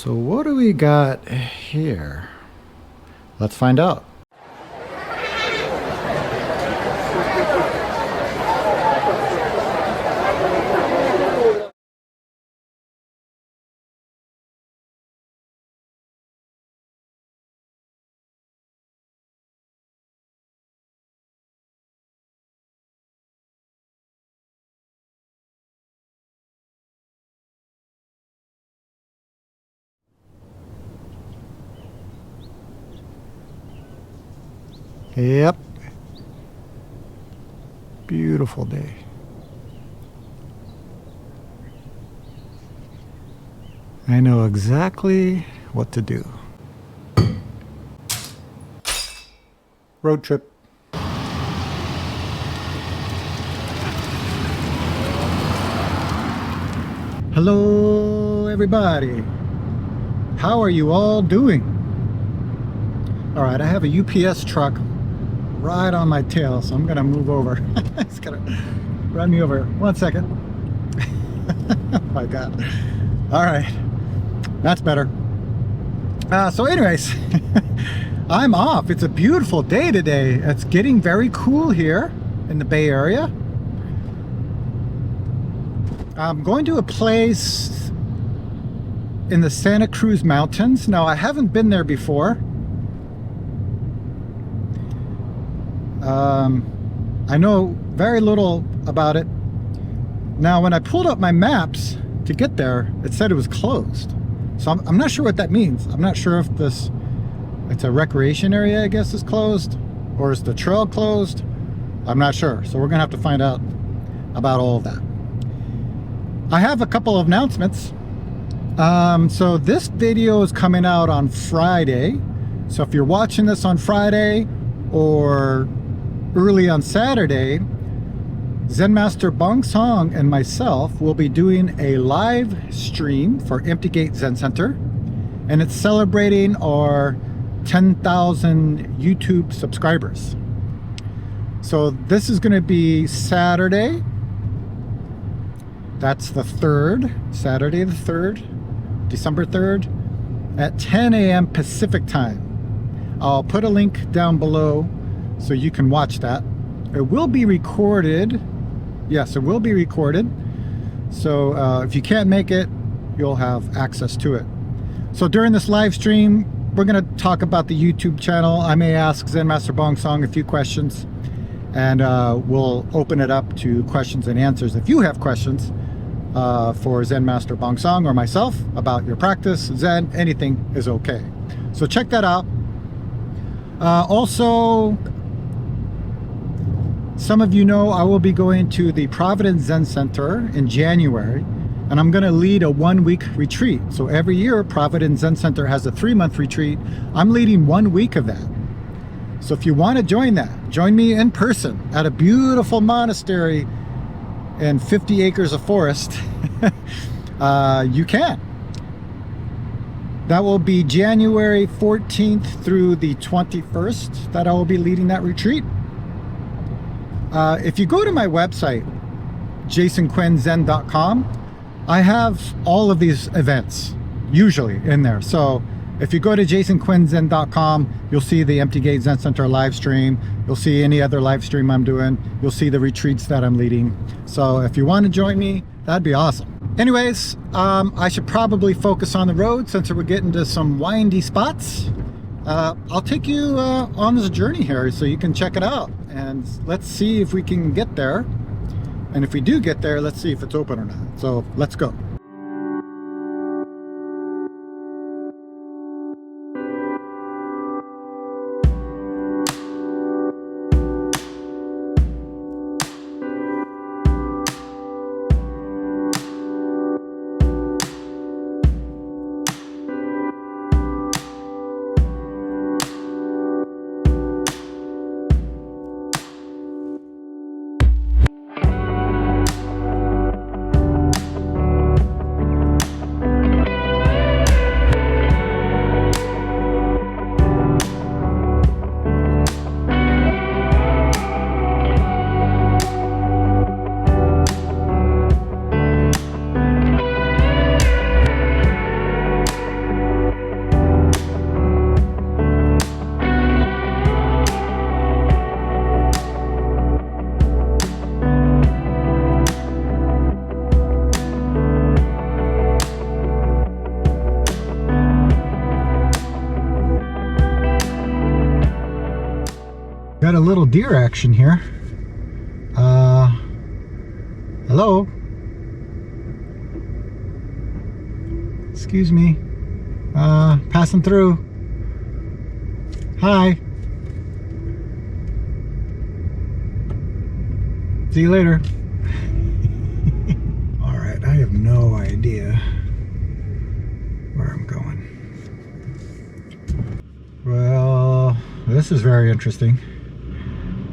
So what do we got here? Let's find out. Yep. Beautiful day. I know exactly what to do. Road trip. Hello, everybody. How are you all doing? All right, I have a UPS truck right on my tail, so I'm gonna move over. It's gonna run me over. 1 second. Oh my God. All right, that's better. So anyways, I'm off. It's a beautiful day today. It's getting very cool here in the Bay Area. I'm going to a place in the Santa Cruz Mountains. Now, I haven't been there before. I know very little about it. Now, when I pulled up my maps to get there, it said it was closed. So I'm not sure what that means. I'm not sure if it's a recreation area, I guess, is closed, or is the trail closed? I'm not sure. So we're gonna have to find out about all of that. I have a couple of announcements. So this video is coming out on Friday. So if you're watching this on Friday or early on Saturday, Zen Master Bong Song and myself will be doing a live stream for Empty Gate Zen Center, and it's celebrating our 10,000 YouTube subscribers. So this is going to be Saturday. That's the 3rd, Saturday the 3rd, December 3rd, at 10 a.m. Pacific time. I'll put a link down below so you can watch that. It will be recorded. Yes, it will be recorded. So if you can't make it, you'll have access to it. So during this live stream, we're going to talk about the YouTube channel. I may ask Zen Master Bong Song a few questions, and we'll open it up to questions and answers. If you have questions for Zen Master Bong Song or myself about your practice, Zen, anything is okay. So check that out. Also, some of you know I will be going to the Providence Zen Center in January, and I'm going to lead a 1-week retreat. So every year, Providence Zen Center has a 3-month retreat. I'm leading 1 week of that. So if you want to join that, join me in person at a beautiful monastery and 50 acres of forest. You can. That will be January 14th through the 21st that I will be leading that retreat. If you go to my website, jasonquinnzen.com, I have all of these events usually in there. So if you go to jasonquinnzen.com, you'll see the Empty Gate Zen Center live stream. You'll see any other live stream I'm doing. You'll see the retreats that I'm leading. So if you want to join me, that'd be awesome. Anyways, I should probably focus on the road since we're getting to some windy spots. I'll take you on this journey here so you can check it out, and let's see if we can get there. And if we do get there, let's see if it's open or not. So let's go. a little deer action here. Hello? Excuse me. Passing through. Hi. See you later. Alright, I have no idea where I'm going. Well, this is very interesting.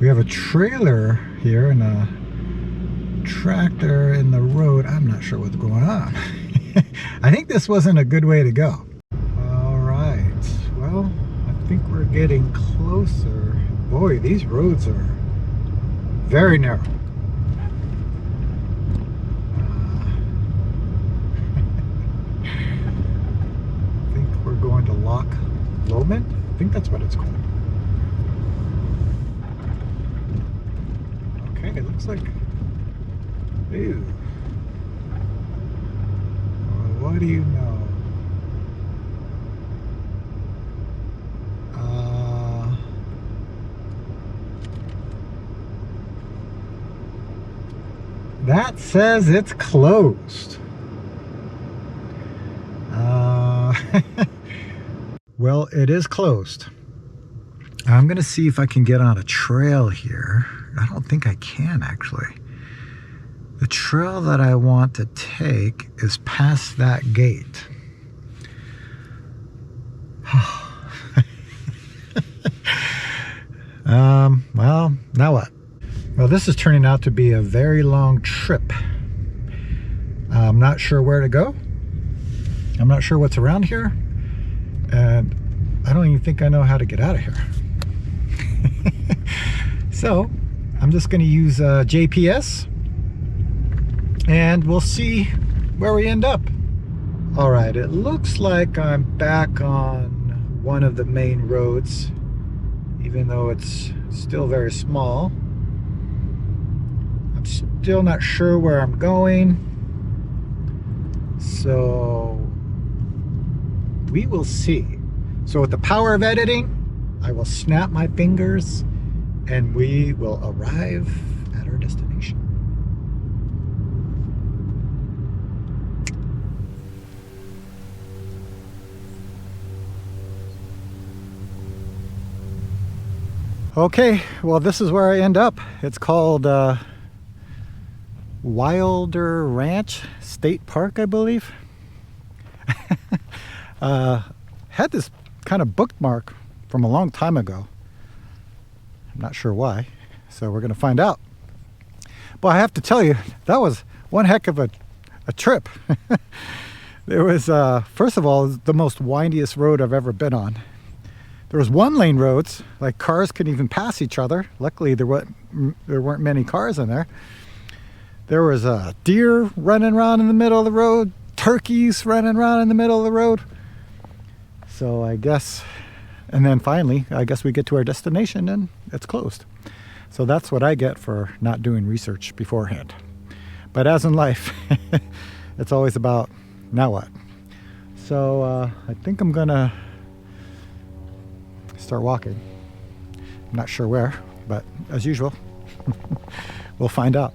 We have a trailer here and a tractor in the road. I'm not sure what's going on. I think this wasn't a good way to go. Alright, well, I think we're getting closer. Boy, these roads are very narrow. I think we're going to Loch Lomond. I think that's what it's called. Okay, it looks like... Ew. Well, what do you know? That says it's closed. Well, it is closed. I'm gonna see if I can get on a trail here. I don't think I can, actually. The trail that I want to take is past that gate. Well, now what? Well, this is turning out to be a very long trip. I'm not sure where to go. I'm not sure what's around here. And I don't even think I know how to get out of here. So, I'm just going to use JPS. And we'll see where we end up. Alright, it looks like I'm back on one of the main roads. Even though it's still very small. I'm still not sure where I'm going, so we will see. So with the power of editing, I will snap my fingers and we will arrive at our destination. Okay, well, this is where I end up. It's called Wilder Ranch State Park, I believe. Had this kind of bookmark from a long time ago. I'm not sure why, so we're going to find out. But I have to tell you, that was one heck of a trip. There was, first of all, the most windiest road I've ever been on. There was one-lane roads, like cars couldn't even pass each other. Luckily, there weren't many cars in there. There was a deer running around in the middle of the road, turkeys running around in the middle of the road. So I guess, and then finally, I guess we get to our destination and it's closed. So that's what I get for not doing research beforehand. But as in life, it's always about, now what? So I think I'm gonna start walking. I'm not sure where, but as usual, we'll find out.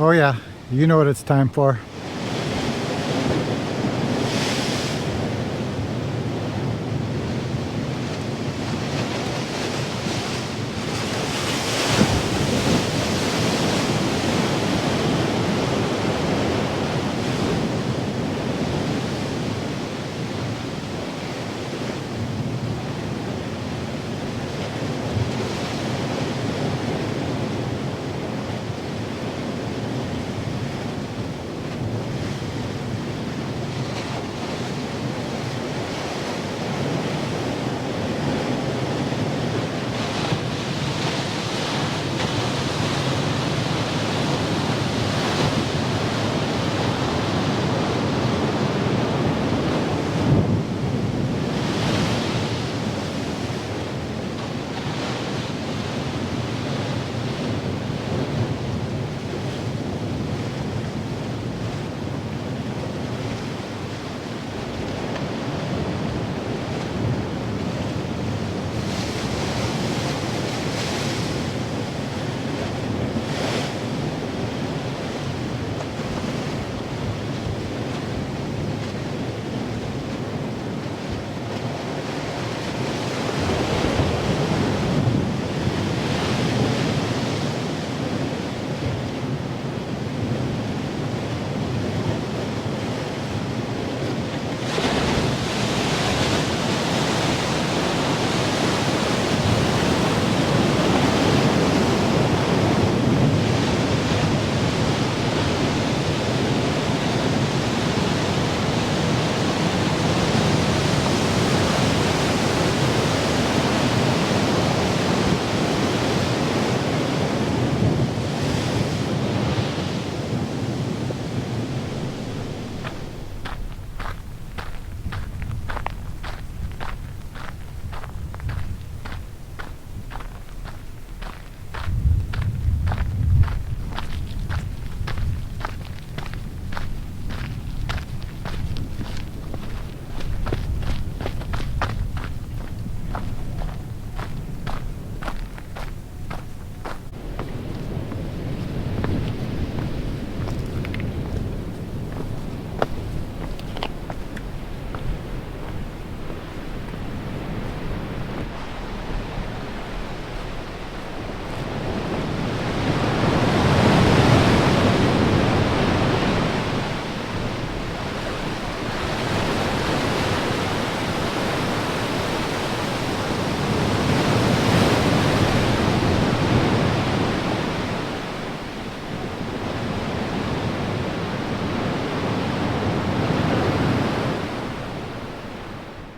Oh yeah, you know what it's time for.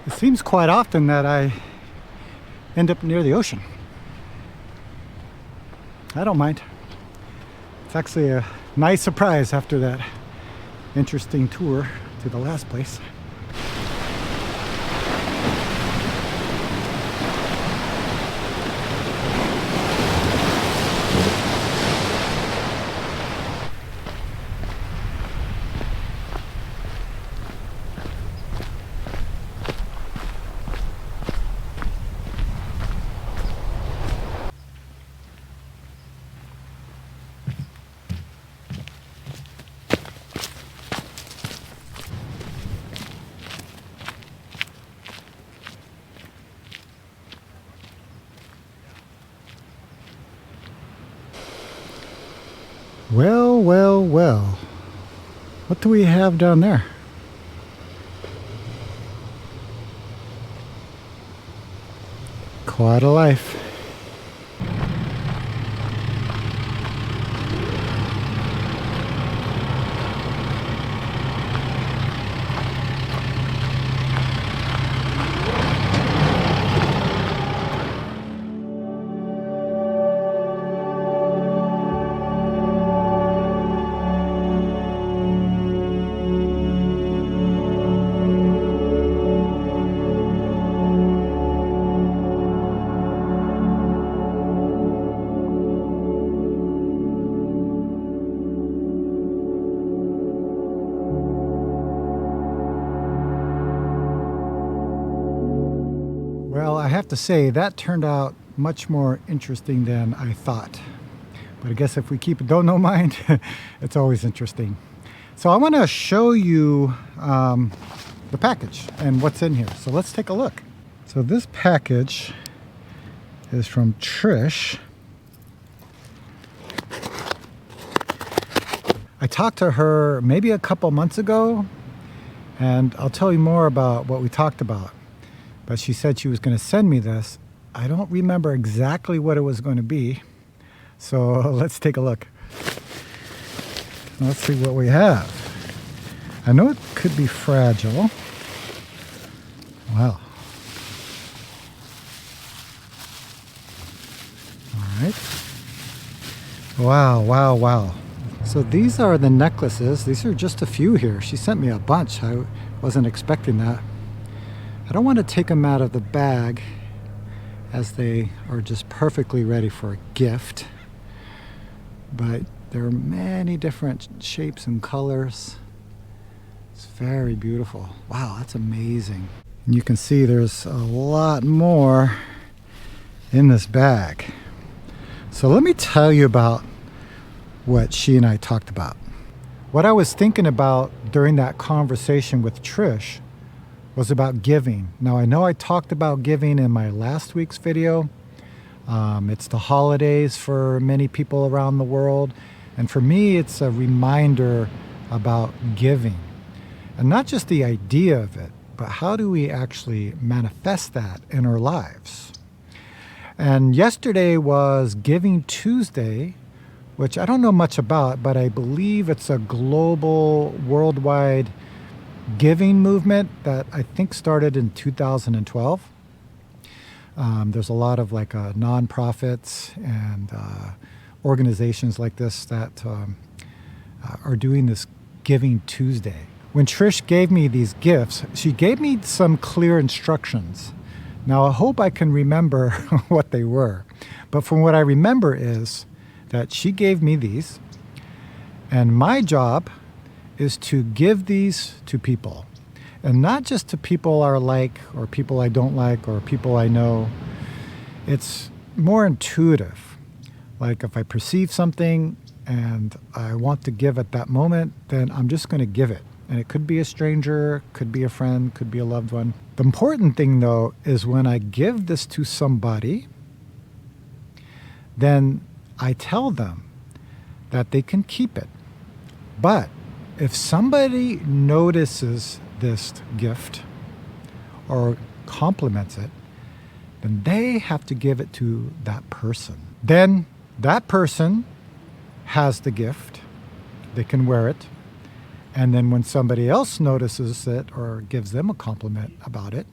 It seems quite often that I end up near the ocean. I don't mind. It's actually a nice surprise after that interesting tour to the last place. Well, well, well. What do we have down there? Quite a life. Well, I have to say that turned out much more interesting than I thought. But I guess if we keep a don't-know mind, it's always interesting. So I want to show you the package and what's in here. So let's take a look. So this package is from Trish. I talked to her maybe a couple months ago, and I'll tell you more about what we talked about. But she said she was going to send me this. I don't remember exactly what it was going to be. So let's take a look. Let's see what we have. I know it could be fragile. Wow. All right. Wow, wow, wow. So these are the necklaces. These are just a few here. She sent me a bunch. I wasn't expecting that. I don't want to take them out of the bag as they are just perfectly ready for a gift. But there are many different shapes and colors. It's very beautiful. Wow, that's amazing. And you can see there's a lot more in this bag. So let me tell you about what she and I talked about. What I was thinking about during that conversation with Trish was about giving. Now I know I talked about giving in my last week's video. It's the holidays for many people around the world. And for me, it's a reminder about giving. And not just the idea of it, but how do we actually manifest that in our lives? And yesterday was Giving Tuesday, which I don't know much about, but I believe it's a global, worldwide giving movement that I think started in 2012. There's a lot of nonprofits and organizations like this that are doing this Giving Tuesday. When Trish gave me these gifts, she gave me some clear instructions. Now I hope I can remember what they were, but from what I remember is that she gave me these, and my job is to give these to people. And not just to people I like, or people I don't like, or people I know. It's more intuitive. Like if I perceive something and I want to give at that moment, then I'm just going to give it. And it could be a stranger, could be a friend, could be a loved one. The important thing though is when I give this to somebody, then I tell them that they can keep it. But if somebody notices this gift or compliments it, then they have to give it to that person. Then that person has the gift, they can wear it, and then when somebody else notices it or gives them a compliment about it,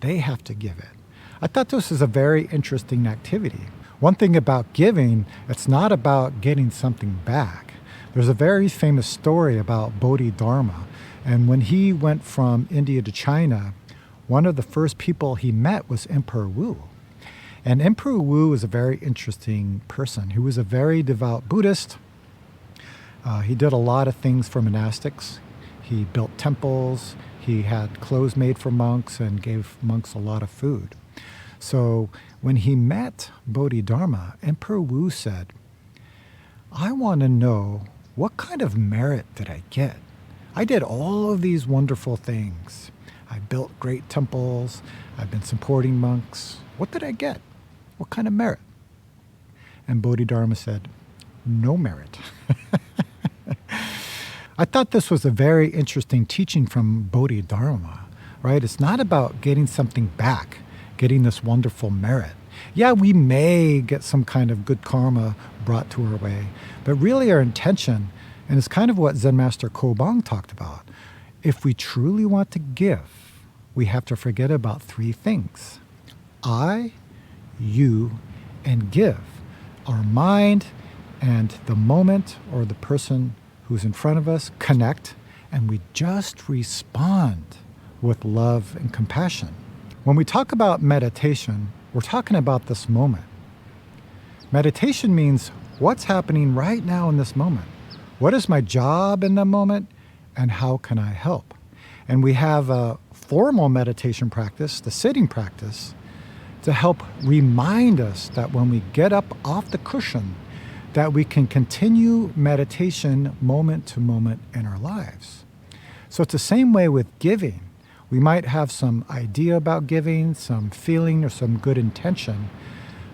they have to give it. I thought this was a very interesting activity. One thing about giving, it's not about getting something back. There's a very famous story about Bodhidharma. And when he went from India to China, one of the first people he met was Emperor Wu. And Emperor Wu is a very interesting person. He was a very devout Buddhist. He did a lot of things for monastics. He built temples. He had clothes made for monks and gave monks a lot of food. So when he met Bodhidharma, Emperor Wu said, I want to know, what kind of merit did I get? I did all of these wonderful things. I built great temples. I've been supporting monks. What did I get? What kind of merit? And Bodhidharma said, no merit. I thought this was a very interesting teaching from Bodhidharma, right? It's not about getting something back, getting this wonderful merit. Yeah, we may get some kind of good karma brought to our way, but really our intention, and it's kind of what Zen Master Kobang talked about, if we truly want to give, we have to forget about three things. I, you, and give. Our mind and the moment or the person who's in front of us connect, and we just respond with love and compassion. When we talk about meditation, we're talking about this moment. Meditation means what's happening right now in this moment. What is my job in the moment, and how can I help? And we have a formal meditation practice, the sitting practice, to help remind us that when we get up off the cushion, that we can continue meditation moment to moment in our lives. So it's the same way with giving. We might have some idea about giving, some feeling or some good intention,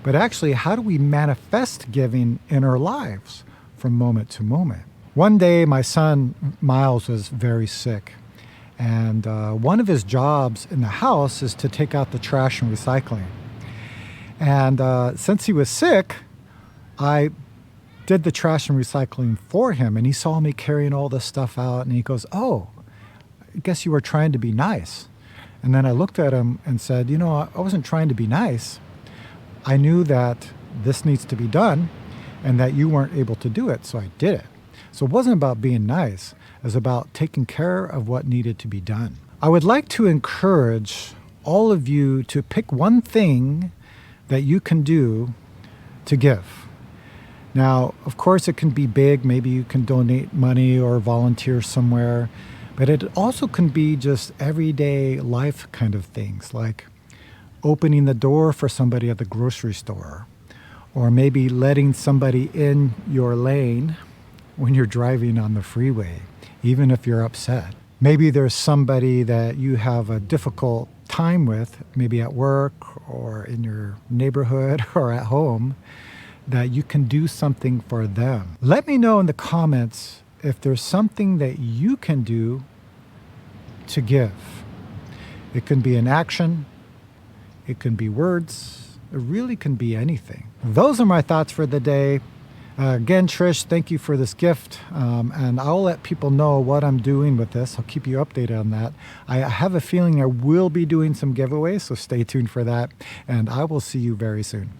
but actually, how do we manifest giving in our lives from moment to moment? One day, my son, Miles, was very sick. And one of his jobs in the house is to take out the trash and recycling. And since he was sick, I did the trash and recycling for him. And he saw me carrying all this stuff out. And he goes, "Oh, I guess you were trying to be nice." And then I looked at him and said, I wasn't trying to be nice. I knew that this needs to be done and that you weren't able to do it. So I did it. So it wasn't about being nice. It was about taking care of what needed to be done. I would like to encourage all of you to pick one thing that you can do to give. Now, of course, it can be big. Maybe you can donate money or volunteer somewhere. But it also can be just everyday life kind of things, like opening the door for somebody at the grocery store, or maybe letting somebody in your lane when you're driving on the freeway, even if you're upset. Maybe there's somebody that you have a difficult time with, maybe at work or in your neighborhood or at home, that you can do something for them. Let me know in the comments if there's something that you can do to give. It can be an action, it can be words, it really can be anything. Those are my thoughts for the day. Again, Trish, thank you for this gift, and I'll let people know what I'm doing with this. I'll keep you updated on that. I have a feeling I will be doing some giveaways, so stay tuned for that, and I will see you very soon.